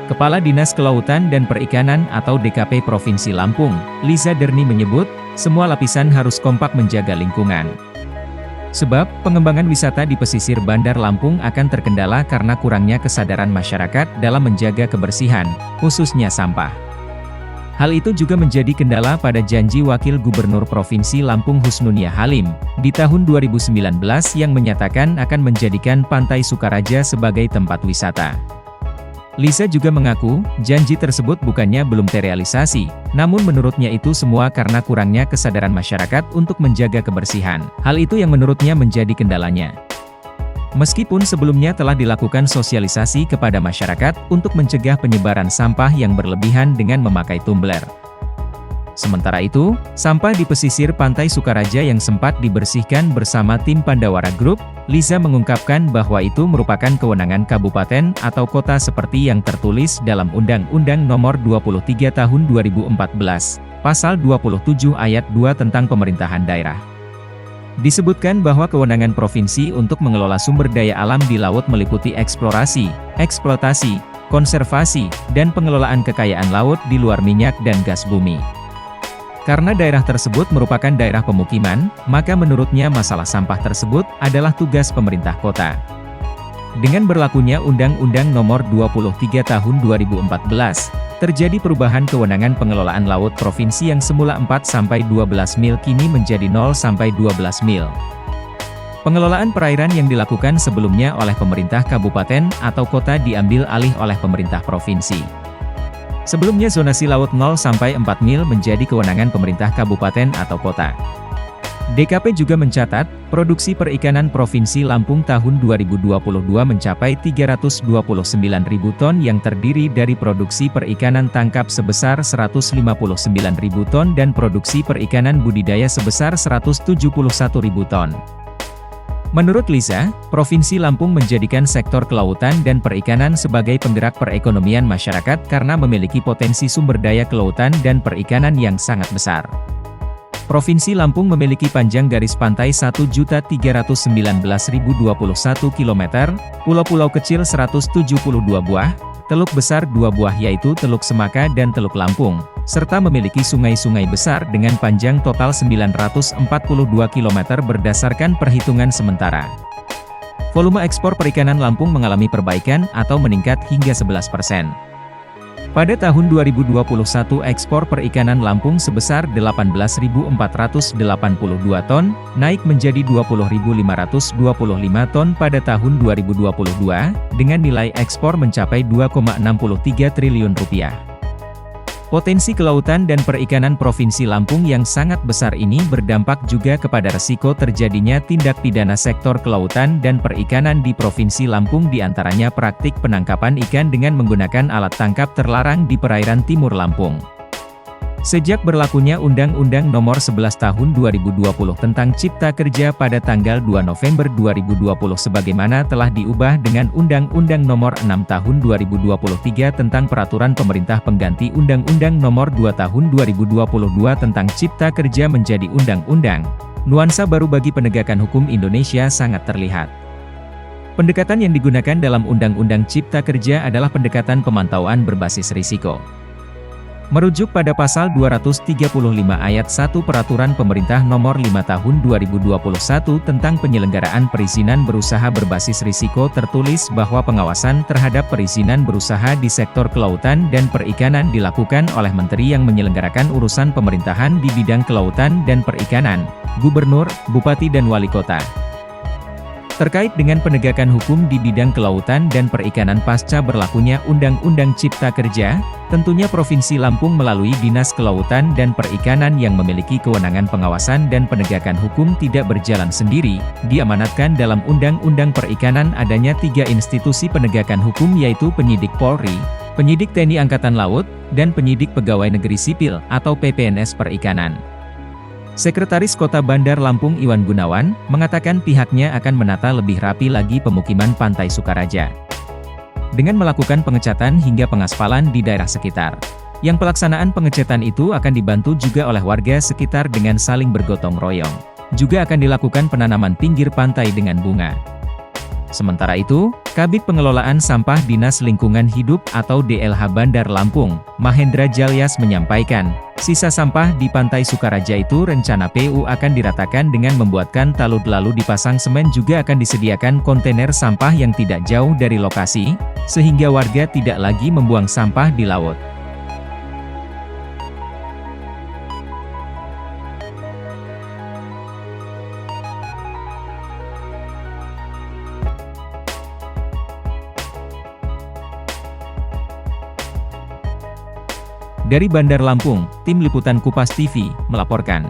Kepala Dinas Kelautan dan Perikanan atau DKP Provinsi Lampung, Liza Derni menyebut, semua lapisan harus kompak menjaga lingkungan. Sebab, pengembangan wisata di pesisir Bandar Lampung akan terkendala karena kurangnya kesadaran masyarakat dalam menjaga kebersihan, khususnya sampah. Hal itu juga menjadi kendala pada janji Wakil Gubernur Provinsi Lampung Husnunia Halim, di tahun 2019 yang menyatakan akan menjadikan Pantai Sukaraja sebagai tempat wisata. Liza juga mengaku, janji tersebut bukannya belum terrealisasi, namun menurutnya itu semua karena kurangnya kesadaran masyarakat untuk menjaga kebersihan. Hal itu yang menurutnya menjadi kendalanya. Meskipun sebelumnya telah dilakukan sosialisasi kepada masyarakat untuk mencegah penyebaran sampah yang berlebihan dengan memakai tumbler. Sementara itu, sampah di pesisir Pantai Sukaraja yang sempat dibersihkan bersama tim Pandawara Group, Liza mengungkapkan bahwa itu merupakan kewenangan kabupaten atau kota seperti yang tertulis dalam Undang-Undang Nomor 23 Tahun 2014, Pasal 27 Ayat 2 tentang Pemerintahan Daerah. Disebutkan bahwa kewenangan provinsi untuk mengelola sumber daya alam di laut meliputi eksplorasi, eksploitasi, konservasi, dan pengelolaan kekayaan laut di luar minyak dan gas bumi. Karena daerah tersebut merupakan daerah pemukiman, maka menurutnya masalah sampah tersebut adalah tugas pemerintah kota. Dengan berlakunya Undang-Undang Nomor 23 Tahun 2014, terjadi perubahan kewenangan pengelolaan laut provinsi yang semula 4-12 mil kini menjadi 0-12 mil. Pengelolaan perairan yang dilakukan sebelumnya oleh pemerintah kabupaten atau kota diambil alih oleh pemerintah provinsi. Sebelumnya zonasi laut 0-4 mil menjadi kewenangan pemerintah kabupaten atau kota. DKP juga mencatat, produksi perikanan Provinsi Lampung tahun 2022 mencapai 329.000 ton yang terdiri dari produksi perikanan tangkap sebesar 159.000 ton dan produksi perikanan budidaya sebesar 171.000 ton. Menurut Liza, Provinsi Lampung menjadikan sektor kelautan dan perikanan sebagai penggerak perekonomian masyarakat karena memiliki potensi sumber daya kelautan dan perikanan yang sangat besar. Provinsi Lampung memiliki panjang garis pantai 1.319.021 km, pulau-pulau kecil 172 buah, teluk besar 2 buah yaitu Teluk Semaka dan Teluk Lampung, serta memiliki sungai-sungai besar dengan panjang total 942 km berdasarkan perhitungan sementara. Volume ekspor perikanan Lampung mengalami perbaikan atau meningkat hingga 11%. Pada tahun 2021 ekspor perikanan Lampung sebesar 18.482 ton, naik menjadi 20.525 ton pada tahun 2022, dengan nilai ekspor mencapai 2,63 triliun rupiah. Potensi kelautan dan perikanan Provinsi Lampung yang sangat besar ini berdampak juga kepada resiko terjadinya tindak pidana sektor kelautan dan perikanan di Provinsi Lampung diantaranya praktik penangkapan ikan dengan menggunakan alat tangkap terlarang di perairan timur Lampung. Sejak berlakunya Undang-Undang Nomor 11 Tahun 2020 tentang Cipta Kerja pada tanggal 2 November 2020 sebagaimana telah diubah dengan Undang-Undang Nomor 6 Tahun 2023 tentang Peraturan Pemerintah Pengganti Undang-Undang Nomor 2 Tahun 2022 tentang Cipta Kerja menjadi undang-undang, nuansa baru bagi penegakan hukum Indonesia sangat terlihat. Pendekatan yang digunakan dalam Undang-Undang Cipta Kerja adalah pendekatan pemantauan berbasis risiko. Merujuk pada Pasal 235 Ayat 1 Peraturan Pemerintah Nomor 5 Tahun 2021 tentang penyelenggaraan perizinan berusaha berbasis risiko tertulis bahwa pengawasan terhadap perizinan berusaha di sektor kelautan dan perikanan dilakukan oleh Menteri yang menyelenggarakan urusan pemerintahan di bidang kelautan dan perikanan, Gubernur, Bupati dan Wali Kota. Terkait dengan penegakan hukum di bidang kelautan dan perikanan pasca berlakunya Undang-Undang Cipta Kerja, tentunya Provinsi Lampung melalui Dinas Kelautan dan Perikanan yang memiliki kewenangan pengawasan dan penegakan hukum tidak berjalan sendiri, diamanatkan dalam Undang-Undang Perikanan adanya 3 institusi penegakan hukum yaitu penyidik Polri, penyidik TNI Angkatan Laut, dan penyidik Pegawai Negeri Sipil atau PPNS Perikanan. Sekretaris Kota Bandar Lampung Iwan Gunawan, mengatakan pihaknya akan menata lebih rapi lagi pemukiman Pantai Sukaraja. Dengan melakukan pengecatan hingga pengaspalan di daerah sekitar. Yang pelaksanaan pengecatan itu akan dibantu juga oleh warga sekitar dengan saling bergotong royong. Juga akan dilakukan penanaman pinggir pantai dengan bunga. Sementara itu, Kabid Pengelolaan Sampah Dinas Lingkungan Hidup atau DLH Bandar Lampung, Mahendra Jalyas menyampaikan, sisa sampah di Pantai Sukaraja itu rencana PU akan diratakan dengan membuatkan talud lalu dipasang semen, juga akan disediakan kontainer sampah yang tidak jauh dari lokasi, sehingga warga tidak lagi membuang sampah di laut. Dari Bandar Lampung, Tim Liputan Kupas TV melaporkan.